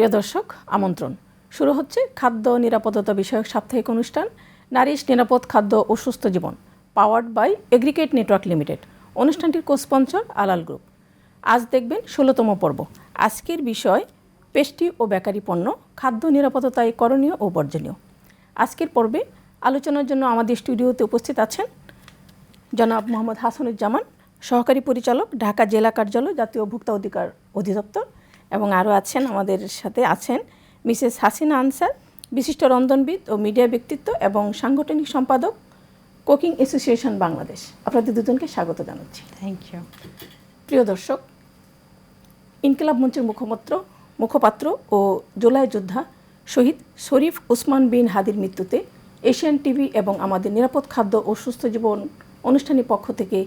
প্রিয় দর্শক, আমন্ত্রণ। শুরু হচ্ছে খাদ্য নিরাপত্তা বিষয়ক সাপ্তাহিক অনুষ্ঠান নারিশ নিরাপদ খাদ্য ও সুস্থ জীবন, powered by aggregate network limited. অনুষ্ঠানটির কোস্পন্সর আলাল গ্রুপ। আজ দেখবেন ১৬তম পর্ব। আজকের বিষয় পেস্ট্রি ও বেকারি পণ্য, খাদ্য নিরাপত্তায় করণীয় ও বর্জনীয়। আজকের পর্বে আলোচনার জন্য আমাদের স্টুডিওতে উপস্থিত আছেন জনাব মোহাম্মদ হাসানুজ্জামান, সহকারী পরিচালক, ঢাকা জেলা কার্যালয়, জাতীয় ভোক্তা অধিকার অধিদপ্তর। এবং আরও আছেন, আমাদের সাথে আছেন মিসেস হাসিনা আনসার, বিশিষ্ট রন্ধনবিদ ও মিডিয়া ব্যক্তিত্ব এবং সাংগঠনিক সম্পাদক, কুকিং অ্যাসোসিয়েশন বাংলাদেশ। আপনাদের দুজনকে স্বাগত জানাচ্ছি। Thank you. প্রিয় দর্শক, ইনকিলাব মঞ্চের মুখপাত্র ও জুলাই যোদ্ধা শহীদ শরীফ উসমান বিন হাদির মৃত্যুতে এশিয়ান টিভি এবং আমাদের নিরাপদ খাদ্য ও সুস্থ জীবন অনুষ্ঠানের পক্ষ থেকে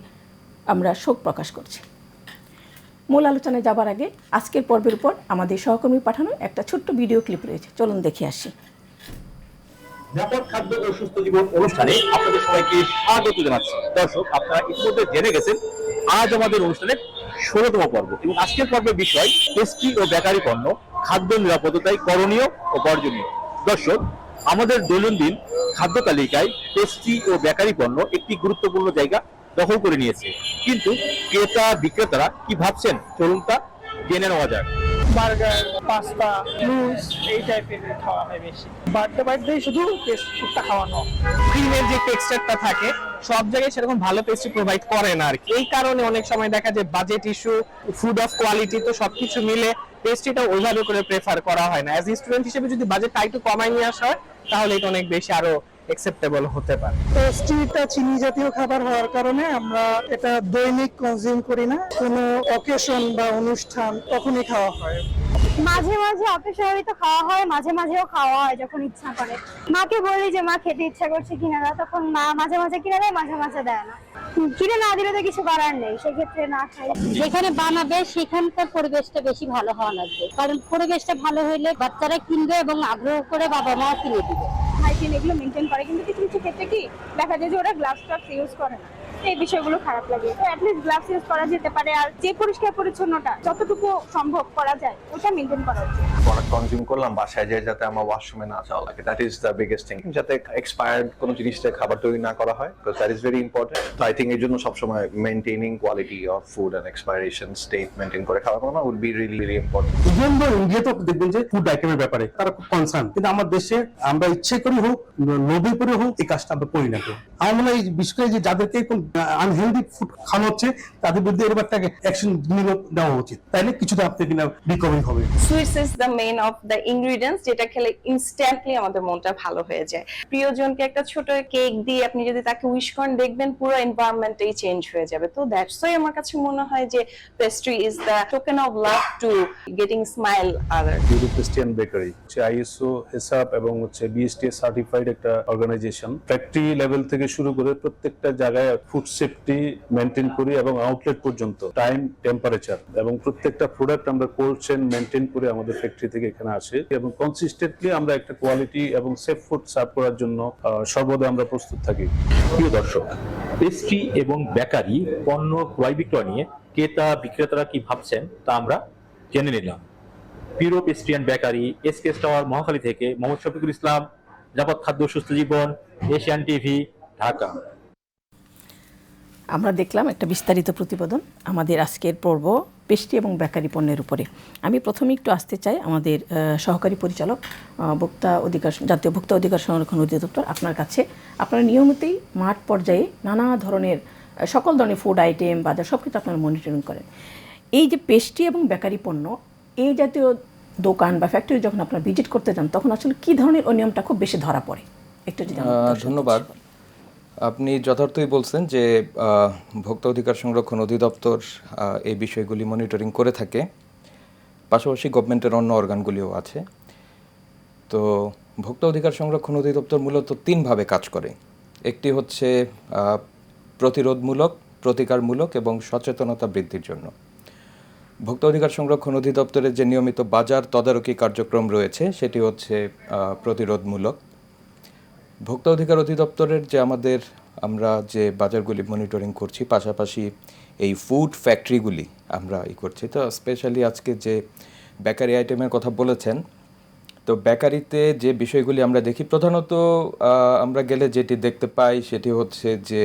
আমরা শোক প্রকাশ করছি। মূল আলোচনায় যাবার আগে আজকের পর্বের উপর আমাদের সহকর্মী পাঠানো একটা ছোট্ট ভিডিও ক্লিপ রয়েছে, চলুন দেখে আসি। নিরাপদ খাদ্য ও সুস্থ জীবন অনুষ্ঠানে আপনাদের সবাইকে স্বাগত জানাচ্ছি। দর্শক, আপনারা ইতিমধ্যে জেনে গেছেন আজ আমাদের অনুষ্ঠানের ১৬তম পর্ব এবং আজকের পর্বের বিষয় পেস্ট্রি ও বেকারি পণ্য, খাদ্য নিরাপত্তায় করণীয় ও বর্জনীয়। দর্শক, আমাদের দৈনন্দিন খাদ্য তালিকায় পেস্ট্রি ও বেকারি পণ্য একটি গুরুত্বপূর্ণ জায়গা দখল করে নিয়েছে, কিন্তু ক্রেতা বিক্রেতারা কি ভাবছেন, চলুন তা জেনে নেওয়া যাক। বার্গার, পাস্তা, নুডলস এই টাইপের খাওয়া হয় বেশি। বার্থডে শুধু পেস্ট ফুডটা খাওয়ানো। ক্রিমের যে টেক্সচারটা থাকে সব জায়গায় সেরকম ভালো পেস্ট্রি প্রোভাইড করে না আর কি। এই কারণে অনেক সময় দেখা যায় budget issue, food of quality, তো সবকিছু মিলে পেস্ট্রিটা ওইভাবে করে প্রেফার করা হয় না। অ্যাজ স্টুডেন্ট হিসেবে যদি বাজেটটা একটু কমায় নিয়ে আসা হয় তাহলে এটা অনেক বেশি আরো অ্যাকসেপ্টেবল হতে পারে। পেস্ট্রিটা চিনি জাতীয় খাবার হওয়ার কারণে আমরা এটা দৈনিক কনজিউম করি না, কোনো অকেশন বা অনুষ্ঠান তখনই খাওয়া হয়। মাঝে মাঝে অপেশারিত খাওয়া হয়, মাঝে মাঝেও খাওয়া হয় যখন ইচ্ছা করে। মাকে বলি যে মা খেতে ইচ্ছা করছে কিনা না, তখন মা মাঝে মাঝে কিনে দেয়, মাঝে মাঝে দেয় না। কিনে না দিলে তো কিছু করার নেই, সেক্ষেত্রে না খাই। যেখানে বানাবে সেখানকার পরিবেশটা বেশি ভালো হওয়া লাগবে, কারণ পরিবেশটা ভালো হইলে বাচ্চারা কিনবে এবং আগ্রহ করে বাবা মা কিনে দিবে। হাইজিন এগুলো মেনটেন করে, কিন্তু কিছু কিছু ক্ষেত্রে কি দেখা যায় যে ওরা গ্লাভস টাভস ইউজ করে না, এই বিষয়গুলো খারাপ লাগে। তো অ্যাটলিস্ট গ্লাভস ইউজ করা যেতে পারে, আর যে পরিষ্কার পরিচ্ছন্নতা যতটুকু সম্ভব করা যায় ওটা মেনটেন করা উচিত। প্রোডাক্ট কনজিউম করলাম, বাসায় যায় যাতে আমার ওয়াশরুমে না যাওয়া লাগে, that is the biggest thing. যাতে এক্সপায়ার্ড কোনো জিনিসটা খাবার তৈরি না করা হয়, because that is very important. তো আই থিঙ্ক এই জন্য সবসময় maintaining quality of food and expiration date maintain করে খাওয়া বানানো would be really really important. Even though India তো দেখবেন যে ফুড আইটেমের ব্যাপারে তারা খুব কনসার্ন, কিন্তু আমার দেশে আমরা ইচ্ছে করে হোক, লোভে করে হোক, এই কাজটা আমরা করি না। আমার মনে হয় বিশেষ করে যে যাদেরকে আনহেলদি ফুড খাওয়ানো হচ্ছে তাদের বিরুদ্ধে এরকম একটা অ্যাকশন নেওয়া উচিত, তাইলে কিছুটা আপনার কিনা রিকভারি হবে। Sweets is the main of the ingredients, যেটা খেলে ইনস্ট্যান্টলি আমাদের মনটা ভালো হয়ে যায়। প্রিয়জনকে একটা ছোট কেক দিয়ে আপনি যদি তাকে উইশ করেন, দেখবেন পুরো এনভায়রনমেন্টটাই চেঞ্জ হয়ে যাবে। তো দ্যাটস ওয়াই আমার কাছে মনে হয় যে pastry is the token of love to getting smile other. Euro pastry bakery ISO হেসাব এবং বিএসটিএ সার্টিফাইড একটা অর্গানাইজেশন। ফ্যাক্টরি লেভেল থেকে শুরু করে প্রত্যেকটা জায়গায় ফুড সেফটি মেনটেন করি এবং আউটলেট পর্যন্ত টাইম, টেম্পারেচার এবং প্রত্যেকটা প্রোডাক্ট আমরা কোল্ড চেইন মেনটেন করে আমাদের ফ্যাক্টরি থেকে এখানে আসে এবং কনসিস্টেন্টলি আমরা একটা কোয়ালিটি এবং সেফ ফুড সার্ভ করার জন্য সর্বদা আমরা প্রস্তুত থাকি। প্রিয় দর্শক, পেস্ট্রি এবং বেকারি পণ্য ক্রয় বিক্রয় নিয়ে ক্রেতা বিক্রেতারা কি ভাবছেন তা আমরা জেনে নিলাম। পিরো pastry and bakery, SKS tower, Mohakhali থেকে মোহাম্মদ শফিকুল ইসলাম, নিরাপদ খাদ্য সুস্থ জীবন, এশিয়ান টিভি, ঢাকা। আমরা দেখলাম একটা বিস্তারিত প্রতিবেদন আমাদের আজকের পর্ব পেস্ট্রি এবং বেকারি পণ্যের উপরে। আমি প্রথমে একটু আসতে চাই আমাদের সহকারী পরিচালক, জাতীয় ভোক্তা অধিকার সংরক্ষণ অধিদপ্তর, আপনার কাছে। আপনারা নিয়মিতই মাঠ পর্যায়ে নানা ধরনের সকল ধরনের ফুড আইটেম, বাজার সব কিছু আপনারা মনিটরিং করেন। এই যে পেস্ট্রি এবং বেকারি পণ্য, এই জাতীয় দোকান বা ফ্যাক্টরি যখন আপনারা ভিজিট করতে যান, তখন আসলে কী ধরনের অনিয়মটা খুব বেশি ধরা পড়ে একটু যদি। ধন্যবাদ। আপনি যথার্থই বলছেন যে ভোক্তা অধিকার সংরক্ষণ অধিদপ্তর এই বিষয়গুলি মনিটরিং করে থাকে, পাশাপাশি গভর্নমেন্টের অন্য অর্গানগুলিও আছে। তো ভোক্তা অধিকার সংরক্ষণ অধিদপ্তর মূলত তিনভাবে কাজ করে। একটি হচ্ছে প্রতিরোধমূলক, প্রতিকারমূলক এবং সচেতনতা বৃদ্ধির জন্য। ভোক্তা অধিকার সংরক্ষণ অধিদপ্তরের যে নিয়মিত বাজার তদারকি কার্যক্রম রয়েছে সেটি হচ্ছে প্রতিরোধমূলক। ভোক্তা অধিকার অধিদপ্তরের যে আমরা যে বাজারগুলি মনিটরিং করছি, পাশাপাশি এই ফুড ফ্যাক্টরিগুলি আমরা করছি। তো স্পেশালি আজকে যে বেকারি আইটেমের কথা বলেছেন, তো বেকারিতে যে বিষয়গুলি আমরা দেখি প্রধানত আমরা গেলে যেটি দেখতে পাই সেটি হচ্ছে যে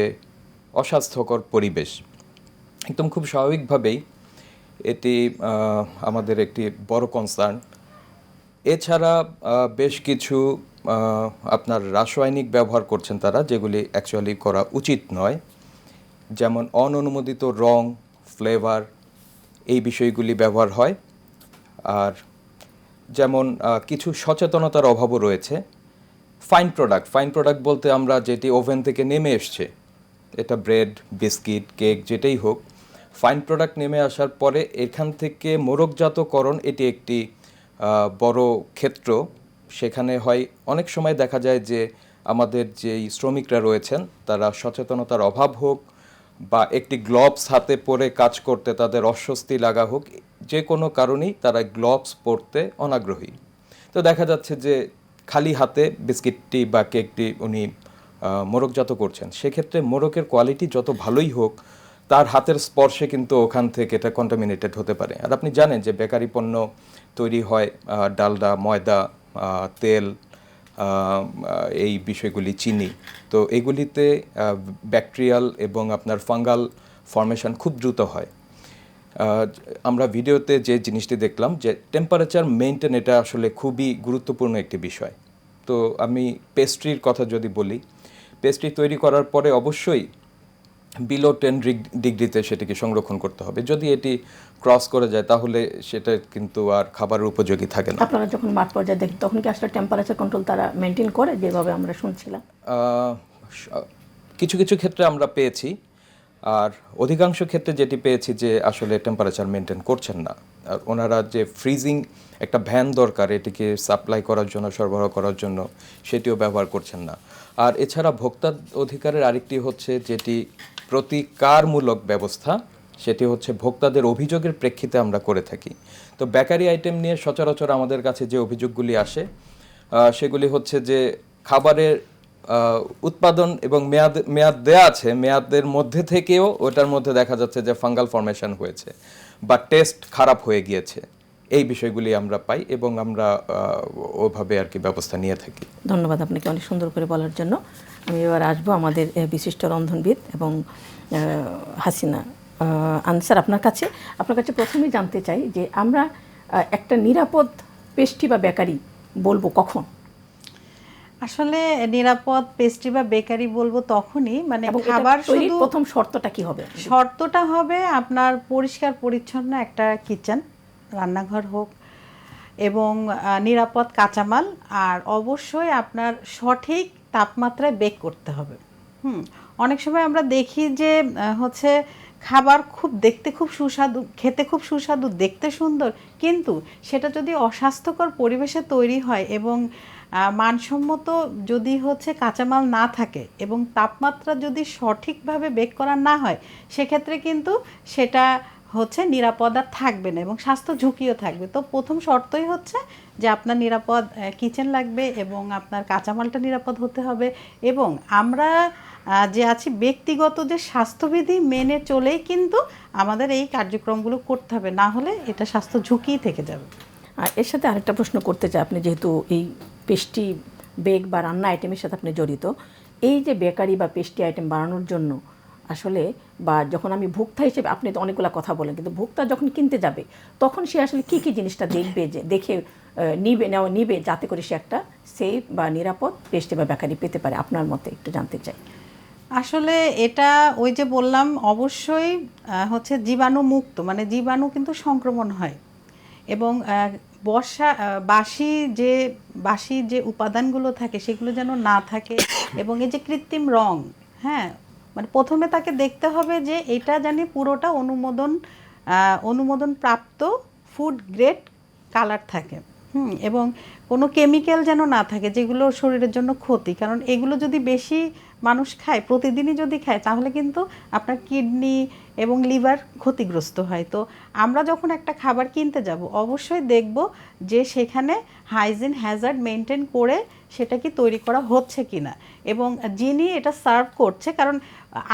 অস্বাস্থ্যকর পরিবেশ। একদম খুব স্বাভাবিকভাবেই এটি আমাদের একটি বড় কনসার্ন। এছাড়া বেশ কিছু আপনার রাসায়নিক ব্যবহার করছেন তারা, যেগুলি অ্যাকচুয়ালি করা উচিত নয়, যেমন অননুমোদিত রং, ফ্লেভার, এই বিষয়গুলি ব্যবহার হয়। আর যেমন কিছু সচেতনতার অভাবও রয়েছে। ফাইন প্রোডাক্ট বলতে আমরা যেটি ওভেন থেকে নেমে এসছে, এটা ব্রেড, বিস্কিট, কেক যেটাই হোক, ফাইন প্রোডাক্ট নেমে আসার পরে এখান থেকে মোড়কজাতকরণ এটি একটি বড় ক্ষেত্র। সেখানে হয় অনেক সময় দেখা যায় যে আমাদের যেই শ্রমিকরা রয়েছেন তারা সচেতনতার অভাব হোক বা একটি গ্লোভস হাতে পরে কাজ করতে তাদের অস্বস্তি লাগা হোক, যে কোনো কারণেই তারা গ্লোভস পরতে অনাগ্রহী। তো দেখা যাচ্ছে যে খালি হাতে বিস্কিটটি বা কেকটি উনি মোড়কজাত করছেন। সেক্ষেত্রে মোড়কের কোয়ালিটি যত ভালোই হোক, তার হাতের স্পর্শে কিন্তু ওখান থেকে এটা কন্টামিনেটেড হতে পারে। আর আপনি জানেন যে বেকারি পণ্য তৈরি হয় ডালডা, ময়দা, তেল, এই বিষয়গুলি, চিনি, তো এগুলিতে ব্যাকটেরিয়াল এবং আপনার ফাঙ্গাল ফর্মেশন খুব দ্রুত হয়। আমরা ভিডিওতে যে জিনিসটি দেখলাম যে টেম্পারেচার মেইনটেন, এটা আসলে খুবই গুরুত্বপূর্ণ একটি বিষয়। তো আমি পেস্ট্রির কথা যদি বলি, পেস্ট্রি তৈরি করার পরে অবশ্যই বিলো 10 ডিগ্রিতে সেটিকে সংরক্ষণ করতে হবে। যদি এটি ক্রস করে যায় তাহলে সেটা কিন্তু আর খাবারের উপযোগী থাকে না। আপনারা যখন মাঠ পর্যায়ে দেখেন তখন কি আসলে টেম্পারেচার কন্ট্রোল তারা মেনটেন করে, যেভাবে আমরা শুনছিলাম? কিছু কিছু ক্ষেত্রে আমরা পেয়েছি, আর অধিকাংশ ক্ষেত্রে যেটি পেয়েছি যে আসলে টেম্পারেচার মেনটেন করছেন না। আর ওনারা যে ফ্রিজিং একটা ভ্যান দরকার এটিকে সাপ্লাই করার জন্য, সরবরাহ করার জন্য, সেটিও ব্যবহার করছেন না। আর এছাড়া ভোক্তা অধিকারের আরেকটি হচ্ছে যেটি প্রতিকারমূলক ব্যবস্থা, সেটি হচ্ছে ভোক্তাদের অভিযোগের প্রেক্ষিতে আমরা করে থাকি। তো বেকারি আইটেম নিয়ে সচরাচর আমাদের কাছে যে অভিযোগগুলি আসে সেগুলি হচ্ছে যে খাবারের উৎপাদন এবং মেয়াদ দেয়া আছে, মেয়াদের মধ্যে থেকেও ওটার মধ্যে দেখা যাচ্ছে যে ফাঙ্গাল ফর্মেশন হয়েছে বা টেস্ট খারাপ হয়ে গিয়েছে। এই বিষয়গুলি আমরা পাই এবং আমরা ওভাবে আর কি ব্যবস্থা নিয়ে থাকি। ধন্যবাদ আপনাকে অনেক সুন্দর করে বলার জন্য। আমি এবার আসবো আমাদের বিশিষ্ট রন্ধনবিদ এবং হাসিনা আনসার আপনার কাছে প্রথমেই জানতে চাই যে আমরা একটা নিরাপদ পেস্ট্রি বা বেকারি বলবো কখন? আসলে নিরাপদ পেস্ট্রি বা বেকারি বলবো তখনই, মানে খাবার শুধু প্রথম শর্তটা কি হবে? শর্তটা হবে আপনার পরিষ্কার পরিচ্ছন্ন একটা কিচেন, রান্নাঘর হোক, এবং নিরাপদ কাঁচামাল, আর অবশ্যই আপনার সঠিক তাপমাত্রায় বেক করতে হবে। অনেক সময় আমরা দেখি যে হচ্ছে খাবার দেখতে খুব সুস্বাদু, খেতে খুব সুস্বাদু, দেখতে সুন্দর, কিন্তু সেটা যদি অস্বাস্থ্যকর পরিবেশে তৈরি হয় এবং মানসম্মত যদি হচ্ছে কাঁচামাল না থাকে এবং তাপমাত্রা যদি সঠিকভাবে বেক করা না হয়, সেক্ষেত্রে কিন্তু সেটা হচ্ছে নিরাপদ আর থাকবে না এবং স্বাস্থ্য ঝুঁকিও থাকবে। তো প্রথম শর্তই হচ্ছে যে আপনার নিরাপদ কিচেন লাগবে এবং আপনার কাঁচামালটা নিরাপদ হতে হবে, এবং আমরা যে আছি ব্যক্তিগত যে স্বাস্থ্যবিধি মেনে চলেই কিন্তু আমাদের এই কার্যক্রমগুলো করতে হবে, না হলে এটা স্বাস্থ্য ঝুঁকিই থেকে যাবে। আর এর সাথে আরেকটা প্রশ্ন করতে চাই, আপনি যেহেতু এই পেস্ট্রি বেক বা রান্না আইটেমের সাথে আপনি জড়িত, এই যে বেকারি বা পেস্ট্রি আইটেম বানানোর জন্য আসলে, বা যখন আমি ভোক্তা হিসেবে, আপনি তো অনেকগুলো কথা বলেন, কিন্তু ভোক্তা যখন কিনতে যাবে তখন সে আসলে কী কী জিনিসটা দেখবে, যে দেখে নিবে যাতে করে সে একটা সেফ বা নিরাপদ পেস্ট্রি বা বেকারি পেতে পারে? আপনার মতে একটু জানতে চাই। আসলে এটা ওই যে বললাম, অবশ্যই হচ্ছে জীবাণুমুক্ত, মানে জীবাণু কিন্তু সংক্রমণ হয়, এবং বাসি যে উপাদানগুলো থাকে সেগুলো যেন না থাকে, এবং এই যে কৃত্রিম রং, হ্যাঁ, মানে প্রথমে তাকে দেখতে হবে যে এটা জানি পুরোটা অনুমোদন প্রাপ্ত ফুড গ্রেড কালার থাকে, এবং কোনো কেমিক্যাল যেন না থাকে যেগুলো শরীরের জন্য ক্ষতি, কারণ এগুলো যদি বেশি মানুষ খায়, প্রতিদিনই যদি খায়, তাহলে কিন্তু আপনার কিডনি এবং লিভার ক্ষতিগ্রস্ত হয়। তো আমরা যখন একটা খাবার কিনতে যাব অবশ্যই দেখব যে সেখানে হাইজিন হ্যাজার্ড মেনটেন করে সেটা কি তৈরি করা হচ্ছে কিনা, এবং যিনি এটা সার্ভ করছে, কারণ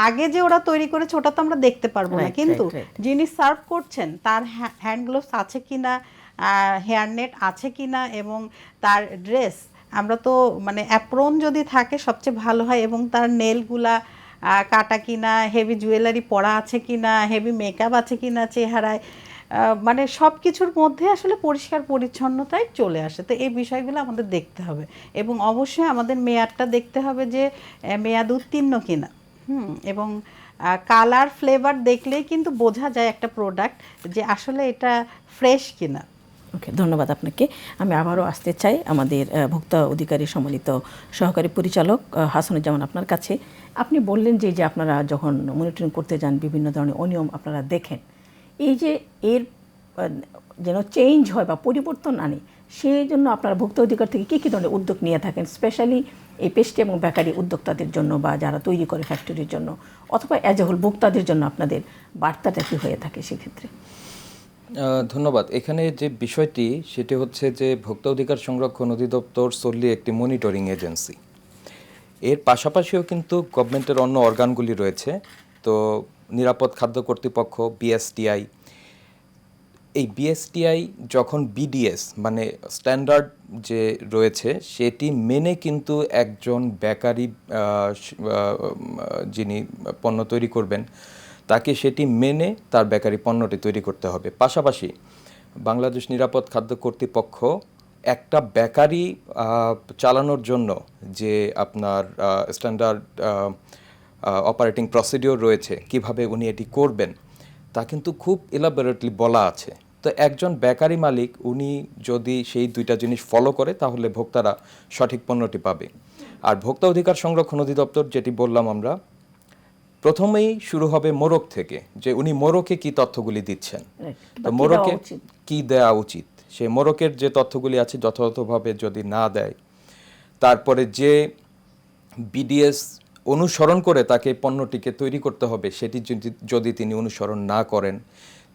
আগে যে ওরা তৈরি করেছে ওটা তো আমরা দেখতে পারবো না, কিন্তু যিনি সার্ভ করছেন তার হ্যান্ড গ্লোভস আছে কিনা, হেয়ার নেট আছে কিনা, এবং তার ড্রেস, আমরা তো মানে অ্যাপ্রন যদি থাকে সবচেয়ে ভালো হয়, এবং তার নেলগুলা কাটা কিনা, হেভি জুয়েলারি পরা আছে কিনা, হেভি মেকআপ আছে কিনা চেহারায়, মানে সব কিছুর মধ্যে আসলে পরিষ্কার পরিচ্ছন্নতায় চলে আসে। তো এই বিষয়গুলো আমাদের দেখতে হবে, এবং অবশ্যই আমাদের মেয়াদটা দেখতে হবে যে মেয়াদ উত্তীর্ণ কিনা। এবং কালার ফ্লেভার দেখলেই কিন্তু বোঝা যায় একটা প্রোডাক্ট যে আসলে এটা ফ্রেশ কিনা। ওকে, ধন্যবাদ আপনাকে। আমি আবারও আসতে চাই আমাদের ভোক্তা অধিকারী সম্মানিত সহকারী পরিচালক হাসানুজ্জামান আপনার কাছে। আপনি বললেন যে আপনারা যখন মনিটরিং করতে যান বিভিন্ন ধরনের অনিয়ম আপনারা দেখেন, এই যে এর যেন চেঞ্জ হয় বা পরিবর্তন আনে, সেই জন্য আপনারা ভোক্তা অধিকার থেকে কী কী ধরনের উদ্যোগ নিয়ে থাকেন, স্পেশালি এই পেস্ট্রি এবং বেকারি উদ্যোক্তাদের জন্য বা যারা তৈরি করে ফ্যাক্টরির জন্য, অথবা অ্যাজ এ হোল ভোক্তাদের জন্য আপনাদের বার্তাটা কী হয়ে থাকে সেক্ষেত্রে? ধন্যবাদ। এখানে যে বিষয়টি সেটি হচ্ছে যে ভোক্তা অধিকার সংরক্ষণ অধিদপ্তর solely একটি মনিটরিং এজেন্সি। এর পাশাপাশিও কিন্তু গভর্নমেন্টের অন্য অর্গানগুলি রয়েছে। তো নিরাপদ খাদ্য কর্তৃপক্ষ বিএসটিআই, এই বিএসটিআই যখন বিডিএস মানে স্ট্যান্ডার্ড যে রয়েছে সেটি মেনে কিন্তু একজন বেকারি যিনি পণ্য তৈরি করবেন তাকে সেটি মেনে তার বেকারি পণ্যটি তৈরি করতে হবে। পাশাপাশি বাংলাদেশ নিরাপদ খাদ্য কর্তৃপক্ষ একটা বেকারি চালানোর জন্য যে আপনার স্ট্যান্ডার্ড অপারেটিং প্রসিডিওর রয়েছে, কিভাবে উনি এটি করবেন তা কিন্তু খুব এলাবোরেটলি বলা আছে। তো একজন বেকারি মালিক উনি যদি সেই দুইটা জিনিস ফলো করে তাহলে ভোক্তারা সঠিক পণ্যটি পাবে। আর ভোক্তা অধিকার সংরক্ষণ অধিদপ্তর যেটি বললাম আমরা, প্রথমেই শুরু হবে মোড়ক থেকে, যে উনি মোড়কে কি তথ্যগুলি দিচ্ছেন, তো মোড়কে কি দেওয়া উচিত, সে মোড়কের যে তথ্যগুলি আছে যথাযথভাবে যদি না দেয়, তারপরে যে বিডিএস অনুসরণ করে তাকে পণ্যটিকে তৈরি করতে হবে সেটি যদি তিনি অনুসরণ না করেন,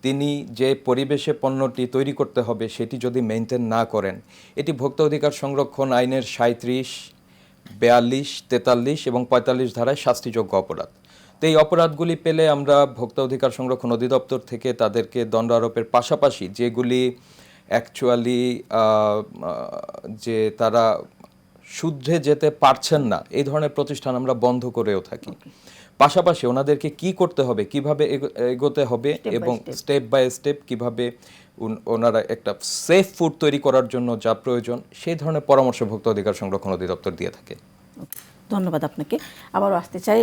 তিনি যে পরিবেশে পণ্যটি তৈরি করতে হবে সেটি যদি মেনটেন না করেন, এটি ভোক্তা অধিকার সংরক্ষণ আইনের 37, 42, 43 এবং 45 ধারায় শাস্তিযোগ্য অপরাধ। তো এই অপরাধগুলি পেলে আমরা ভোক্তা অধিকার সংরক্ষণ অধিদপ্তর থেকে তাদেরকে দণ্ড আরোপের পাশাপাশি যেগুলি অ্যাকচুয়ালি যে তারা শুদ্ধে যেতে পারছেন না এই ধরনের প্রতিষ্ঠান আমরা বন্ধ করেও থাকি। পাশাপাশি ওনাদেরকে কি করতে হবে, কিভাবে এগোতে হবে এবং স্টেপ বাই স্টেপ কিভাবে ওনারা একটা সেফ ফুড তৈরি করার জন্য যা প্রয়োজন সেই ধরনের পরামর্শ ভোক্তা অধিকার সংরক্ষণ অধিদপ্তর দিয়ে থাকে। ধন্যবাদ আপনাকে। আবারও আসতে চাই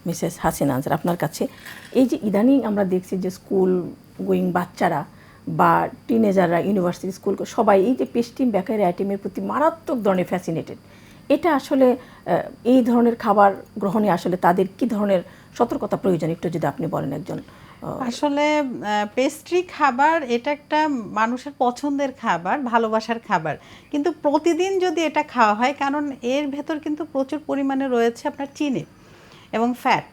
মিসেস হাসিনা আনসার আপনার কাছে। এই যে ইদানিং আমরা দেখছি যে স্কুল গোয়িং বাচ্চারা বা টিনেজাররা, ইউনিভার্সিটি স্কুল সবাই এই যে পেস্ট্রি বেকারি আইটেমের প্রতি মারাত্মক ধরনের ফ্যাসিনেটেড। এটা আসলে এই ধরনের খাবার গ্রহণে আসলে তাদের কি ধরনের সতর্কতা প্রয়োজন একটু যদি আপনি বলেন একজন। আসলে পেস্ট্রি খাবার এটা একটা মানুষের পছন্দের খাবার, ভালোবাসার খাবার, কিন্তু প্রতিদিন যদি এটা খাওয়া হয়, কারণ এর ভেতর কিন্তু প্রচুর পরিমাণে রয়েছে আপনার চিনি এবং ফ্যাট,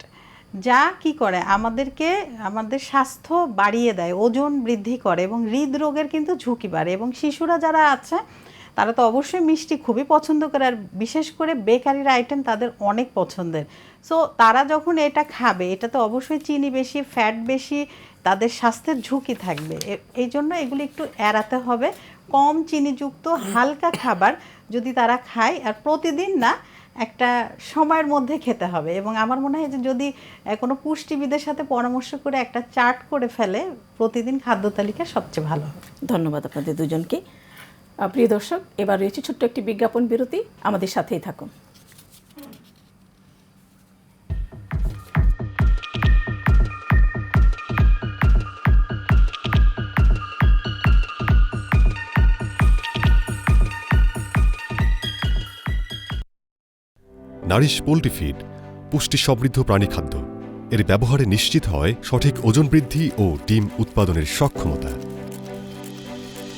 যা কি করে আমাদের স্বাস্থ্য বাড়িয়ে দেয়, ওজন বৃদ্ধি করে এবং হৃদরোগের কিন্তু ঝুঁকি বাড়ে। এবং শিশুরা যারা আছে তারা তো অবশ্যই মিষ্টি খুবই পছন্দ করে, আর বিশেষ করে বেকারির আইটেম তাদের অনেক পছন্দের। সো তারা যখন এটা খাবে, এটা তো অবশ্যই চিনি বেশি, ফ্যাট বেশি, তাদের স্বাস্থ্যের ঝুঁকি থাকবে। এই জন্য এগুলি একটু এড়াতে হবে। কম চিনিযুক্ত হালকা খাবার যদি তারা খায়, আর প্রতিদিন না, একটা সময়ের মধ্যে খেতে হবে। এবং আমার মনে হয় যে যদি কোনো পুষ্টিবিদের সাথে পরামর্শ করে একটা চার্ট করে ফেলে প্রতিদিন খাদ্য তালিকা, সবচেয়ে ভালো হবে। ধন্যবাদ আপনাদের দুজনকে। প্রিয় দর্শক, এবার রয়েছে ছোট্ট একটি বিজ্ঞাপন বিরতি, আমাদের সাথেই থাকুন। নারিশ পোল্ট্রি ফিড পুষ্টি সমৃদ্ধ প্রাণী খাদ্য। এর ব্যবহারে নিশ্চিত হয় সঠিক ওজন বৃদ্ধি ও ডিম উৎপাদনের সক্ষমতা।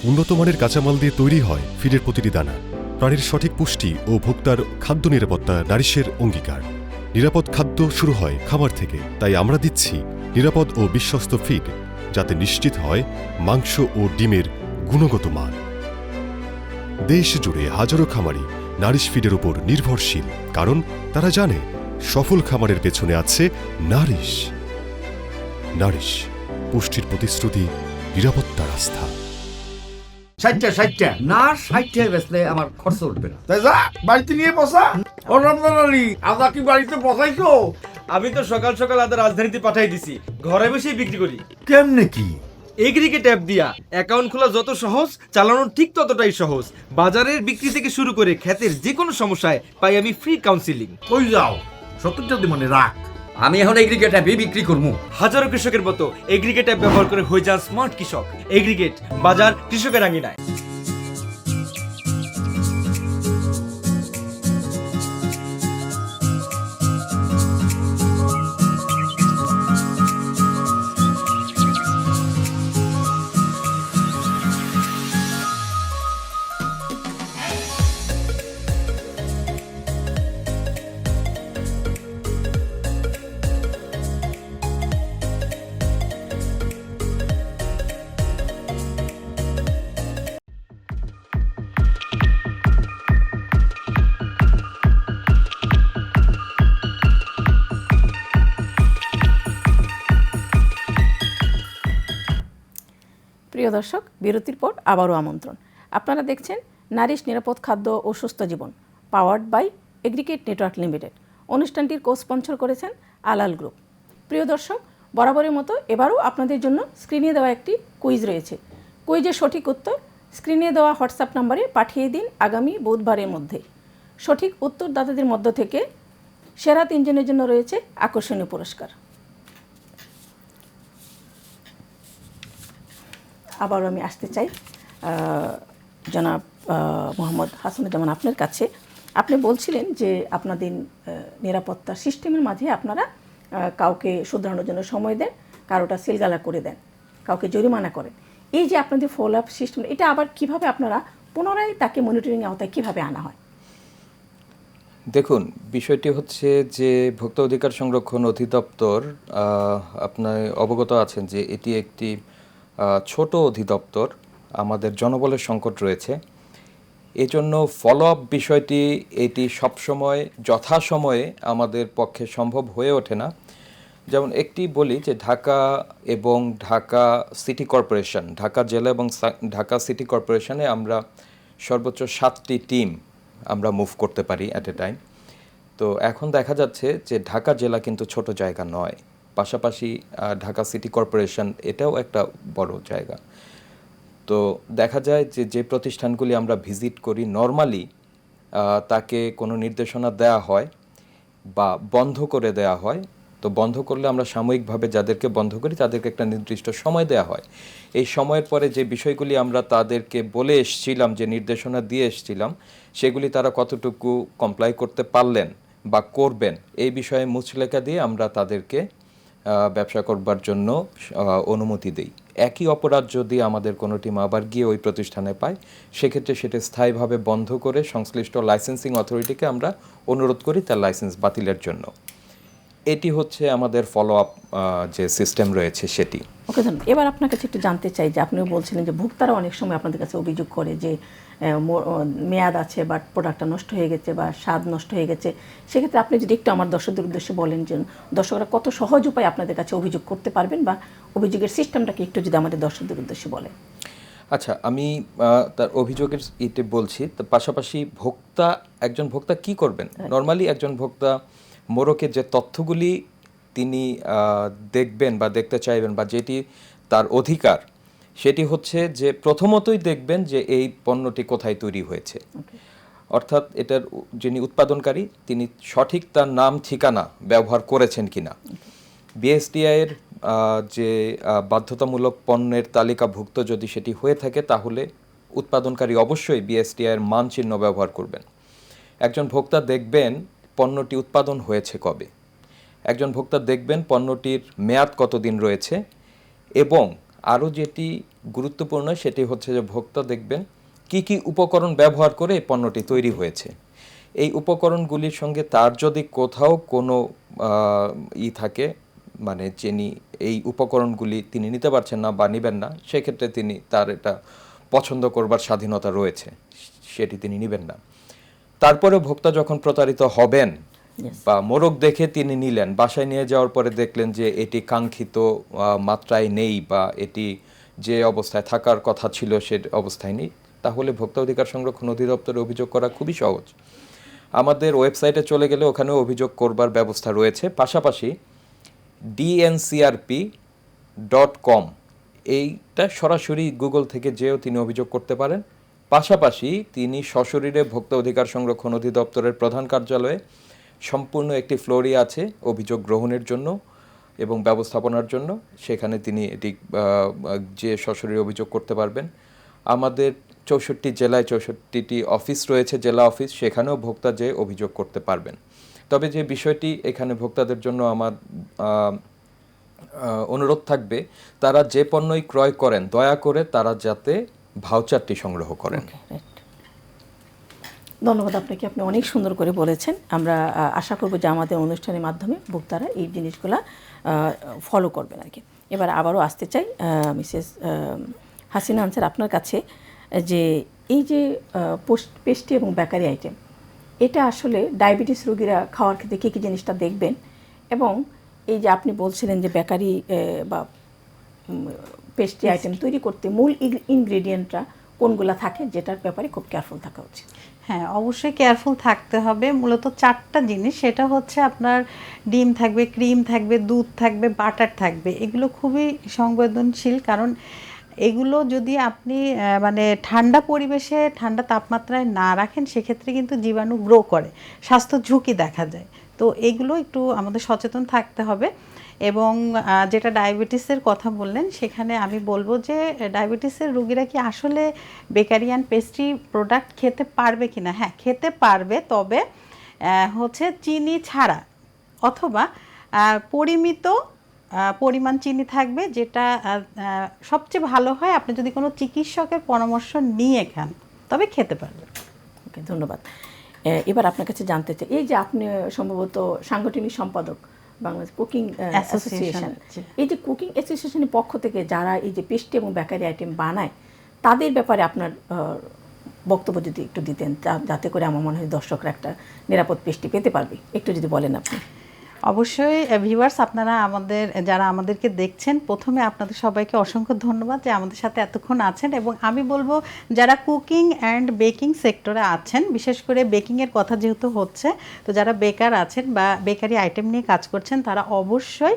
উন্নত মানের কাঁচামাল দিয়ে তৈরি হয় ফিডের প্রতিটি দানা। প্রাণীর সঠিক পুষ্টি ও ভোক্তার খাদ্য নিরাপত্তা নারিশের অঙ্গীকার। নিরাপদ খাদ্য শুরু হয় খামার থেকে, তাই আমরা দিচ্ছি নিরাপদ ও বিশ্বস্ত ফিড, যাতে নিশ্চিত হয় মাংস ও ডিমের গুণগত মান। দেশ জুড়ে হাজারো খামারি নারিশ ফিডের উপর নির্ভরশীল, কারণ তারা জানে সফল খামারের পেছনে আছে নারিশ। নারিশ, পুষ্টির প্রতিশ্রুতি, নিরাপত্তার আস্থা। 60 না 60 বেচলে আমার খরচ উঠবে না। তাই যা বাড়িতে নিয়ে বসা। ও রমজান আলী, আদা কি বাড়িতে বসাইছো? আমি তো সকাল সকাল আদা রাজধানীতে পাঠাই দিছি, ঘরে বসেই বিক্রি করি। কেমনে কি? এগ্রিগেট অ্যাপ দিয়া অ্যাকাউন্ট খোলা যত সহজ, চালানো ঠিক ততটাই সহজ। বাজারের বিক্রি থেকে শুরু করে ক্ষেতের যে কোনো সমস্যায় পাই আমি ফ্রি কাউন্সিলিং। কই যাও 70 মনে রাখ। আমি এখন এগ্রিগেট অ্যাপে বিক্রি করবো। হাজারো কৃষকের মতো এগ্রিগেট অ্যাপ ব্যবহার করে হয়ে যান স্মার্ট কৃষক। এগ্রিগেট, বাজার কৃষকের আঙিনায়। প্রিয় দর্শক, বিরতির পর আবারও আমন্ত্রণ। আপনারা দেখছেন নারিশ নিরাপদ খাদ্য ও সুস্থ জীবন, powered by aggregate network limited. অনুষ্ঠানটির কো স্পন্সর করেছেন আলাল গ্রুপ। প্রিয় দর্শক, বরাবরের মতো এবারও আপনাদের জন্য স্ক্রিনে দেওয়া একটি কুইজ রয়েছে। কুইজের সঠিক উত্তর স্ক্রিনে দেওয়া হোয়াটসঅ্যাপ নম্বরে পাঠিয়ে দিন আগামী বুধবারের মধ্যে। সঠিক উত্তরদাতাদের মধ্য থেকে সেরা 3 জনের জন্য রয়েছে আকর্ষণীয় পুরস্কার। আবারও আমি আসতে চাই জনাব মোহাম্মদ হাসানুজ্জামান আপনার কাছে। আপনি বলছিলেন যে আপনাদের নিরাপত্তা সিস্টেমের মাঝে আপনারা কাউকে শুধরানোর জন্য সময় দেন, কারোটা সিলগালা করে দেন, কাউকে জরিমানা করেন। এই যে আপনাদের ফলো আপ সিস্টেম, এটা আবার কিভাবে আপনারা পুনরায় তাকে মনিটরিং আওতায় কিভাবে আনা হয়? দেখুন, বিষয়টি হচ্ছে যে ভোক্তা অধিকার সংরক্ষণ অধিদপ্তর, আপনার অবগত আছেন যে এটি একটি ছোট অধিদপ্তর, আমাদের জনবলের সংকট রয়েছে। এজন্য ফলো আপ বিষয়টি এটি সবসময় যথাসময়ে আমাদের পক্ষে সম্ভব হয়ে ওঠে না। যেমন একটি বলি যে ঢাকা এবং ঢাকা সিটি কর্পোরেশন, ঢাকা জেলা এবং ঢাকা সিটি কর্পোরেশনে আমরা সর্বোচ্চ 7টি টিম আমরা মুভ করতে পারি অ্যাট এ টাইম। তো এখন দেখা যাচ্ছে যে ঢাকা জেলা কিন্তু ছোট জায়গা নয়, পাশাপাশি ঢাকা সিটি কর্পোরেশন এটাও একটা বড় জায়গা। তো দেখা যায় যে যে প্রতিষ্ঠানগুলি আমরা ভিজিট করি নর্মালি তাকে কোনো নির্দেশনা দেওয়া হয় বা বন্ধ করে দেওয়া হয়। তো বন্ধ করলে আমরা সাময়িকভাবে যাদেরকে বন্ধ করি তাদেরকে একটা নির্দিষ্ট সময় দেওয়া হয়। এই সময়ের পরে যে বিষয়গুলি আমরা তাদেরকে বলে এসেছিলাম, যে নির্দেশনা দিয়ে এসেছিলাম, সেগুলি তারা কতটুকু কমপ্লাই করতে পারলেন বা করবেন, এই বিষয়ে মুচলেখা দিয়ে আমরা তাদেরকে ব্যবসা করবার জন্য অনুমতি দেই। একই অপরাধ যদি আমাদের কোনো টিম আবার গিয়ে ওই প্রতিষ্ঠানে পায়, সেক্ষেত্রে সেটা স্থায়ীভাবে বন্ধ করে সংশ্লিষ্ট লাইসেন্সিং অথরিটিকে আমরা অনুরোধ করি তার লাইসেন্স বাতিলের জন্য। এটি হচ্ছে আমাদের ফলো আপ যে সিস্টেম রয়েছে সেটি। ওকে, ধন্যবাদ। এবার আপনার কাছে একটু জানতে চাই যে আপনিও বলছিলেন যে ভোক্তারা অনেক সময় আপনাদের কাছে অভিযোগ করে যে মেয়াদ আছে বা প্রোডাক্টটা নষ্ট হয়ে গেছে বা স্বাদ নষ্ট হয়ে গেছে। সেক্ষেত্রে আপনি যদি একটু আমার দর্শকদের উদ্দেশ্যে বলেন যে দর্শকরা কত সহজ উপায় আপনাদের কাছে অভিযোগ করতে পারবেন বা অভিযোগের সিস্টেমটাকে একটু যদি আমাদের দর্শকদের উদ্দেশ্যে বলেন। আচ্ছা, আমি তার অভিযোগের ইতে বলছি। তার পাশাপাশি একজন ভোক্তা কি করবেন? নর্মালি একজন ভোক্তা মোড়কের যে তথ্যগুলি তিনি দেখবেন বা দেখতে চাইবেন বা যেটি তার অধিকার, সেটি হচ্ছে যে প্রথমতই দেখবেন যে এই পণ্যটি কোথায় তৈরি হয়েছে। অর্থাৎ এটার যিনি উৎপাদনকারী তিনি সঠিক তার নাম ঠিকানা ব্যবহার করেছেন কিনা। বিএসটিআইয়ের যে বাধ্যতামূলক পণ্যের তালিকাভুক্ত যদি সেটি হয়ে থাকে, তাহলে উৎপাদনকারী অবশ্যই বিএসটিআইয়ের মানচিহ্ন ব্যবহার করবেন। একজন ভোক্তা দেখবেন পণ্যটি উৎপাদন হয়েছে কবে, একজন ভোক্তা দেখবেন পণ্যটির মেয়াদ কতদিন রয়েছে, এবং আরও যেটি গুরুত্বপূর্ণ সেটি হচ্ছে যে ভোক্তা দেখবেন কি কি উপকরণ ব্যবহার করে এই পণ্যটি তৈরি হয়েছে। এই উপকরণগুলির সঙ্গে তার যদি কোথাও কোনো থাকে, মানে যিনি এই উপকরণগুলি তিনি নিতে পারছেন না বা নেবেন না, সেক্ষেত্রে তার এটা পছন্দ করবার স্বাধীনতা রয়েছে, সেটি তিনি নেবেন না। তারপরে ভোক্তা যখন প্রতারিত হবেন বা মোড়ক দেখে তিনি নিলেন, বাসায় নিয়ে যাওয়ার পরে দেখলেন যে এটি কাঙ্ক্ষিত মাত্রায় নেই বা এটি যে অবস্থায় থাকার কথা ছিল সে অবস্থায় নেই, তাহলে ভোক্তা অধিকার সংরক্ষণ অধিদপ্তরে অভিযোগ করা খুবই সহজ। আমাদের ওয়েবসাইটে চলে গেলে ওখানেও অভিযোগ করবার ব্যবস্থা রয়েছে। পাশাপাশি dncrp.com এইটা সরাসরি গুগল থেকে যেও তিনি অভিযোগ করতে পারেন। পাশাপাশি তিনি সশরীরে ভোক্তা অধিকার সংরক্ষণ অধিদপ্তরের প্রধান কার্যালয়ে সম্পূর্ণ একটি ফ্লোরই আছে অভিযোগ গ্রহণের জন্য এবং ব্যবস্থাপনার জন্য, সেখানে তিনি এটি যে সশরীরে অভিযোগ করতে পারবেন। আমাদের 64 জেলায় 64টি অফিস রয়েছে, জেলা অফিস, সেখানেও ভোক্তা যে অভিযোগ করতে পারবেন। তবে যে বিষয়টি এখানে ভোক্তাদের জন্য আমার অনুরোধ থাকবে, তারা যে পণ্যই ক্রয় করেন দয়া করে তারা যাতে ভাউচারটি সংগ্রহ করেন। ধন্যবাদ আপনাকে, আপনি অনেক সুন্দর করে বলেছেন। আমরা আশা করব যে আমাদের অনুষ্ঠানের মাধ্যমে ভোক্তারা এই জিনিসগুলা ফলো করবেন আর কি। এবার আবারও আসতে চাই মিসেস হাসিনা আনসার আপনার কাছে, যে এই যে পেস্ট্রি এবং বেকারি আইটেম, এটা আসলে ডায়াবেটিস রোগীরা খাওয়ার ক্ষেত্রে কী কী জিনিসটা দেখবেন, এবং এই যে আপনি বলছিলেন যে বেকারি বা পেস্ট্রি আইটেম তৈরি করতে মূল ইনগ্রেডিয়েন্টরা কোনগুলো থাকে, যেটার ব্যাপারে খুব কেয়ারফুল থাকা উচিত। হ্যাঁ, অবশ্যই কেয়ারফুল থাকতে হবে। মূলত 4টা জিনিস, সেটা হচ্ছে আপনার ডিম থাকবে, ক্রিম থাকবে, দুধ থাকবে, বাটার থাকবে। এগুলো খুবই সংবেদনশীল, কারণ এগুলো যদি আপনি মানে ঠান্ডা পরিবেশে ঠান্ডা তাপমাত্রায় না রাখেন, সেক্ষেত্রে কিন্তু জীবাণু গ্রো করে, স্বাস্থ্য ঝুঁকি দেখা যায়। তো এগুলো একটু আমাদের সচেতন থাকতে হবে। এবং যেটা ডায়াবেটিসের কথা বললেন, সেখানে আমি বলবো যে ডায়াবেটিসের রোগীরা কি আসলে বেকারি অ্যান্ড পেস্ট্রি প্রোডাক্ট খেতে পারবে কিনা? হ্যাঁ, খেতে পারবে, তবে হচ্ছে চিনি ছাড়া, অথবা পরিমিত পরিমাণ চিনি থাকবে, যেটা সবচেয়ে ভালো হয় আপনি যদি কোনো চিকিৎসকের পরামর্শ নিয়ে খান, তবে খেতে পারবে। ওকে, ধন্যবাদ। এবার আপনার কাছে জানতে চাই, এই যে আপনি সম্ভবত সাংগঠনিক সম্পাদক বাংলাদেশ কুকিং অ্যাসোসিয়েশন, এই যে কুকিং অ্যাসোসিয়েশনের পক্ষ থেকে যারা এই যে পেস্ট্রি এবং বেকারি আইটেম বানায়, তাদের ব্যাপারে আপনার বক্তব্য যদি একটু দিতেন, যাতে করে আমার মনে হয় দর্শকরা একটা নিরাপদ পেস্ট্রি পেতে পারবে, একটু যদি বলেন আপনি। অবশ্যই ভিউয়ার্স, আপনারা যারা আমাদেরকে দেখছেন, প্রথমে আপনাদের সবাইকে অসংখ্য ধন্যবাদ যে আমাদের সাথে এতক্ষণ আছেন। এবং আমি বলবো যারা কুকিং অ্যান্ড বেকিং সেক্টরে আছেন, বিশেষ করে বেকিংয়ের কথা যেহেতু হচ্ছে, তো যারা বেকার আছেন বা বেকারি আইটেম নিয়ে কাজ করছেন, তারা অবশ্যই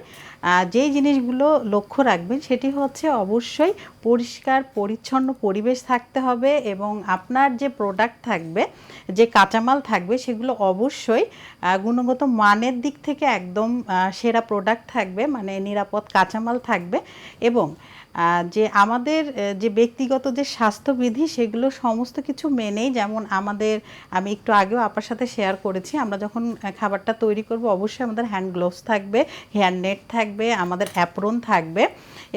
যেই জিনিসগুলো লক্ষ্য রাখবেন সেটি হচ্ছে অবশ্যই পরিষ্কার পরিচ্ছন্ন পরিবেশ থাকতে হবে, এবং আপনার যে প্রোডাক্ট থাকবে, যে কাঁচামাল থাকবে, সেগুলো অবশ্যই গুণগত মানের দিক থেকে একদম সেরা প্রোডাক্ট থাকবে, মানে নিরাপদ কাঁচামাল থাকবে। এবং যে আমাদের যে ব্যক্তিগত যে স্বাস্থ্যবিধি, সেগুলো সমস্ত কিছু মেনেই, যেমন আমি একটু আগেও আপনার সাথে শেয়ার করেছি, আমরা যখন খাবারটা তৈরি করব অবশ্যই আমাদের হ্যান্ড গ্লোভস থাকবে, হেয়ার নেট থাকবে, আমাদের অ্যাপ্রন থাকবে,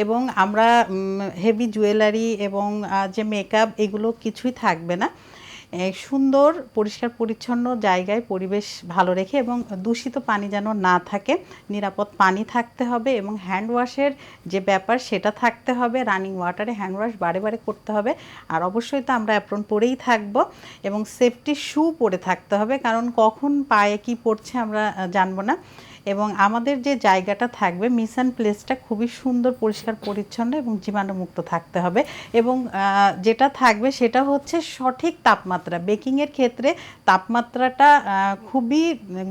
এবং আমরা হেভি জুয়েলারি এবং যে মেকআপ, এগুলো কিছুই থাকবে না। সুন্দর পরিষ্কার পরিচ্ছন্ন জায়গায় পরিবেশ ভালো রেখে, এবং দূষিত পানি যেন না থাকে, নিরাপদ পানি থাকতে হবে, এবং হ্যান্ড ওয়াশের যে ব্যাপার সেটা থাকতে হবে, রানিং ওয়াটারে হ্যান্ড ওয়াশ বারে বারে করতে হবে। আর অবশ্যই তো আমরা অ্যাপ্রন পরেই থাকবো, এবং সেফটি শু পরে থাকতে হবে, কারণ কখন পায়ে কি পড়ছে আমরা জানবো না। এবং আমাদের যে জায়গাটা থাকবে, মিশন প্লেসটা খুবই সুন্দর, পরিষ্কার পরিচ্ছন্ন এবং জীবাণুমুক্ত থাকতে হবে। এবং যেটা থাকবে সেটা হচ্ছে সঠিক তাপমাত্রা। বেকিংয়ের ক্ষেত্রে তাপমাত্রাটা খুবই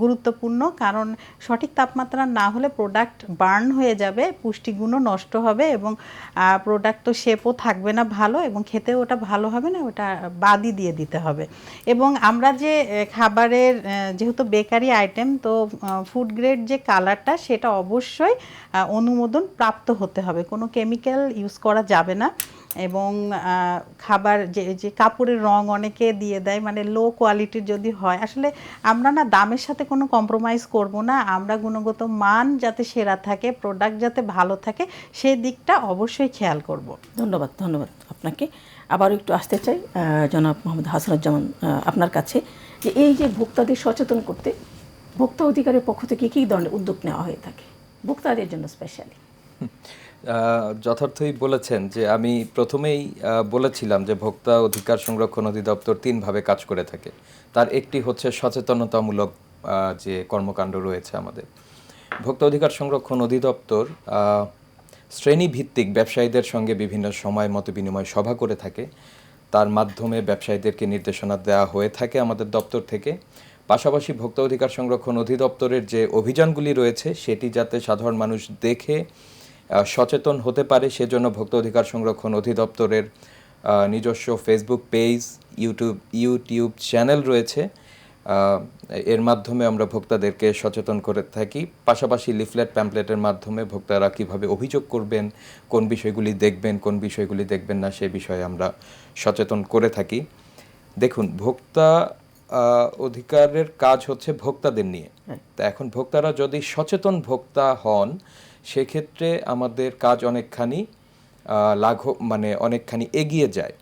গুরুত্বপূর্ণ, কারণ সঠিক তাপমাত্রা না হলে প্রোডাক্ট বার্ন হয়ে যাবে, পুষ্টিগুণও নষ্ট হবে, এবং প্রোডাক্ট তো শেপও থাকবে না ভালো, এবং খেতেও ওটা ভালো হবে না, ওটা বাদই দিয়ে দিতে হবে। এবং আমরা যে খাবারের যেহেতু বেকারি আইটেম, তো ফুড গ্রেড যে কালারটা, সেটা অবশ্যই অনুমোদন প্রাপ্ত হতে হবে, কোনো কেমিক্যাল ইউজ করা যাবে না। এবং খাবার যে কাপড়ের রং অনেকে দিয়ে দেয়, মানে লো কোয়ালিটির যদি হয়, আসলে আমরা না দামের সাথে কোনো কম্প্রোমাইজ করব না, আমরা গুণগত মান যাতে সেরা থাকে, প্রোডাক্ট যাতে ভালো থাকে, সেই দিকটা অবশ্যই খেয়াল করব। ধন্যবাদ আপনাকে। আবারও একটু আসতে চাই জনাব মোহাম্মদ হাসানুজ্জামান আপনার কাছে, যে এই যে ভোক্তাদের সচেতন করতে ভোক্তা অধিকারের পক্ষ থেকে কী ধরনের উদ্যোগ নেওয়া হয়ে থাকে ভোক্তাদের জন্য স্পেশালি? যথার্থই বলেছেন, যে আমি প্রথমেই বলেছিলাম যে ভোক্তা অধিকার সংরক্ষণ অধিদপ্তর 3 ভাবে কাজ করে থাকে। তার একটি হচ্ছে সচেতনতামূলক যে কর্মকাণ্ড রয়েছে আমাদের। ভোক্তা অধিকার সংরক্ষণ অধিদপ্তর শ্রেণীভিত্তিক ব্যবসায়ীদের সঙ্গে বিভিন্ন সময় মতবিনিময় সভা করে থাকে। তার মাধ্যমে ব্যবসায়ীদেরকে নির্দেশনা দেওয়া হয়ে থাকে আমাদের দপ্তর থেকে। পাশাপাশি ভোক্তা অধিকার সংরক্ষণ অধিদপ্তরের যে অভিযানগুলি রয়েছে সেটি যাতে সাধারণ মানুষ দেখে সচেতন হতে পারে, সেজন্য ভোক্তা অধিকার সংরক্ষণ অধিদপ্তরের নিজস্ব ফেসবুক পেজ, ইউটিউব চ্যানেল রয়েছে। এর মাধ্যমে আমরা ভোক্তাদেরকে সচেতন করে থাকি। পাশাপাশি লিফলেট প্যাম্পলেটের মাধ্যমে ভোক্তারা কিভাবে অভিযোগ করবেন, কোন বিষয়গুলি দেখবেন, কোন বিষয়গুলি দেখবেন না, সে বিষয়ে আমরা সচেতন করে থাকি। দেখুন, ভোক্তা অধিকারের কাজ হচ্ছে ভোক্তাদের নিয়ে। তা এখন ভোক্তারা যদি সচেতন ভোক্তা হন, সেক্ষেত্রে আমাদের কাজ অনেকখানি অনেকখানি এগিয়ে যায়।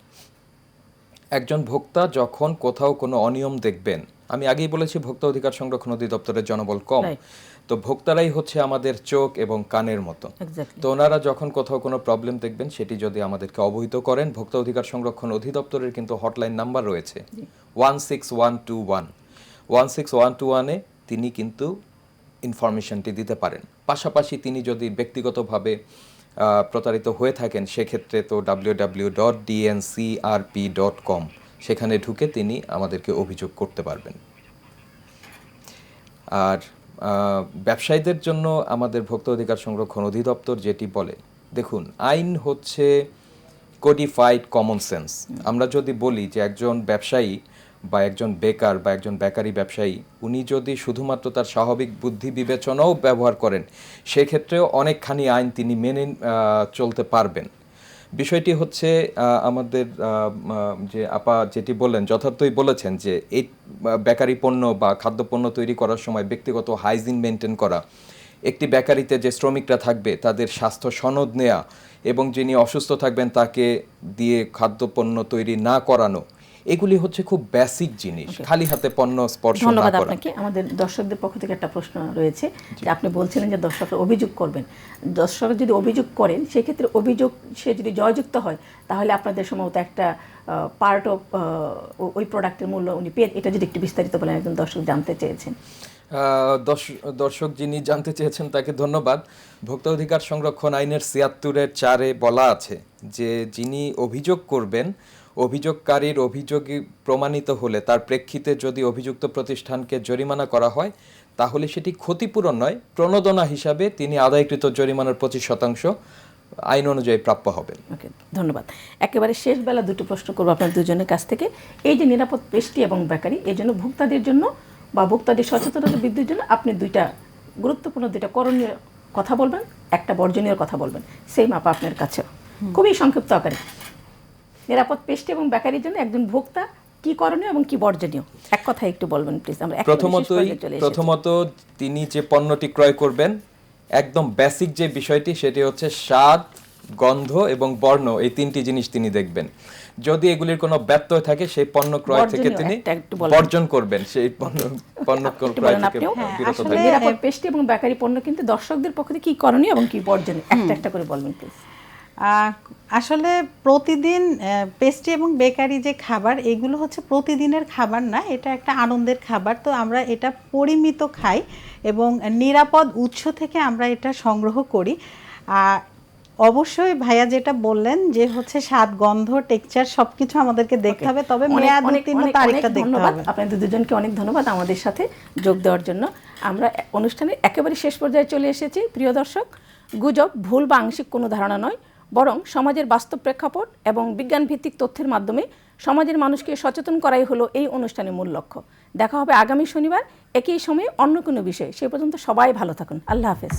একজন ভোক্তা যখন কোথাও কোনো অনিয়ম দেখবেন, আমি আগেই বলেছি ভোক্তা অধিকার সংরক্ষণ অধিদপ্তরের জনবল কম, তো ভোক্তারাই হচ্ছে আমাদের চোখ এবং কানের মতো। তো ওনারা যখন কোথাও কোনো প্রবলেম দেখবেন, সেটি যদি আমাদেরকে অবহিত করেন, ভোক্তা অধিকার সংরক্ষণ অধিদপ্তরের কিন্তু হটলাইন নাম্বার রয়েছে 16121। 16121-এ তিনি কিন্তু ইনফরমেশনটি দিতে পারেন। পাশাপাশি তিনি যদি ব্যক্তিগতভাবে প্রতারিত হয়ে থাকেন, সেক্ষেত্রে তো www.dncrp.com সেখানে ঢুকে তিনি আমাদেরকে অভিযোগ করতে পারবেন। আর ব্যবসায়ীদের জন্য আমাদের ভোক্তা অধিকার সংরক্ষণ অধিদপ্তর যেটি বলে, দেখুন, আইন হচ্ছে কোডিফাইড কমন সেন্স। আমরা যদি বলি যে একজন ব্যবসায়ী বা একজন বেকার বা একজন বেকারি ব্যবসায়ী, উনি যদি শুধুমাত্র তার স্বাভাবিক বুদ্ধি বিবেচনাও ব্যবহার করেন, সেক্ষেত্রেও অনেকখানি আইন তিনি মেনে চলতে পারবেন। বিষয়টি হচ্ছে আমাদের যে আপা যেটি বললেন, যথার্থই বলেছেন যে এই বেকারি পণ্য বা খাদ্যপণ্য তৈরি করার সময় ব্যক্তিগত হাইজিন মেনটেন করা, একটি বেকারিতে যে শ্রমিকরা থাকবে তাদের স্বাস্থ্য সনদ নেওয়া, এবং যিনি অসুস্থ থাকবেন তাকে দিয়ে খাদ্যপণ্য তৈরি না করানো, এগুলি হচ্ছে খুব বেসিক জিনিস। খালি হাতে পণ্য স্পর্শ না করা। ধন্যবাদ আপনাকে। আমাদের দর্শকদের পক্ষ থেকে একটা প্রশ্ন রয়েছে যে আপনি বলছিলেন যে দর্শকরা অভিযোগ করবেন। দর্শকরা যদি অভিযোগ করেন, সেক্ষেত্রে অভিযোগ সে যদি জয়যুক্ত হয়, তাহলে আপনাদের সম্ভবত একটা পার্ট অফ ওই প্রোডাক্টের মূল্য উনি পেয়ে, এটা যদি একটু বিস্তারিত বলেন, একজন দর্শক জানতে চেয়েছেন। দর্শক যিনি জানতে চেয়েছেন তাকে ধন্যবাদ। ভোক্তা অধিকার সংরক্ষণ আইনের ৭৬-৪-এ বলা আছে যে যিনি অভিযোগ করবেন, অভিযোগকারীর অভিযোগই প্রমাণিত হলে তার প্রেক্ষিতে যদি অভিযুক্ত প্রতিষ্ঠানকে জরিমানা করা হয়, তাহলে সেটি ক্ষতিপূরণ নয়, প্রণোদনা হিসাবে তিনি আদায়কৃত জরিমানার 25% আইন অনুযায়ী প্রাপ্য হবেন। ওকে, ধন্যবাদ। একেবারে শেষ বেলা দুটো প্রশ্ন করবো আপনার দুজনের কাছ থেকে। এই যে নিরাপদ পেস্ট্রি এবং বেকারি, এই জন্য ভোক্তাদের জন্য বা ভোক্তাদের সচেতনতা বৃদ্ধির জন্য আপনি গুরুত্বপূর্ণ দুইটা করণীয় কথা বলবেন, একটা বর্জনীয় কথা বলবেন। সেই মাপা আপনার কাছে খুবই সংক্ষিপ্ত আকারে। নিরাপদ পেস্ট্রি এবং বেকারির জন্য একজন ভোক্তা কি করণীয় এবং কি বর্জনীয়, এক কথায় একটু বলবেন প্লিজ। আমরা প্রথমত তিনি যে পণ্যটি ক্রয় করবেন, একদম বেসিক যে বিষয়টি সেটি হচ্ছে স্বাদ, গন্ধ এবং বর্ণ, এই তিনটি জিনিস তিনি দেখবেন। যদি এগুলির কোনো ব্যত্যয় থাকে, সেই পণ্য ক্রয় থেকে তিনি বর্জন করবেন, সেই পণ্য ক্রয় থেকে বিরত থাকবেন। নিরাপদ পেস্ট্রি এবং বেকারি পণ্য কিন্তু দর্শকদের পক্ষে কি করণীয় এবং কি বর্জনীয়, একটা করে বলবেন প্লিজ। আসলে প্রতিদিন পেস্ট্রি এবং বেকারি যে খাবার, এগুলো হচ্ছে প্রতিদিনের খাবার না, এটা একটা আনন্দের খাবার। তো আমরা এটা পরিমিত খাই এবং নিরাপদ উৎস থেকে আমরা এটা সংগ্রহ করি। অবশ্যই ভাইয়া যেটা বললেন যে হচ্ছে স্বাদ, গন্ধ, টেক্সচার সবকিছু আমাদেরকে দেখতে হবে, তবে মেয়াদ উত্তীর্ণ তারিখটা দেখতে হবে। আপনাদের দুজনকে অনেক ধন্যবাদ আমাদের সাথে যোগ দেওয়ার জন্য। আমরা অনুষ্ঠানের একেবারে শেষ পর্যায়ে চলে এসেছি। প্রিয় দর্শক, গুজব, ভুল বা আংশিক কোনো ধারণা নয়, বরং সমাজের বাস্তব প্রেক্ষাপট এবং বিজ্ঞানভিত্তিক তথ্যের মাধ্যমে সমাজের মানুষকে সচেতন করাই হলো এই অনুষ্ঠানের মূল লক্ষ্য। দেখা হবে আগামী শনিবার একই সময়ে অন্য কোনো বিষয়ে। সে পর্যন্ত সবাই ভালো থাকুন। আল্লাহ হাফেজ।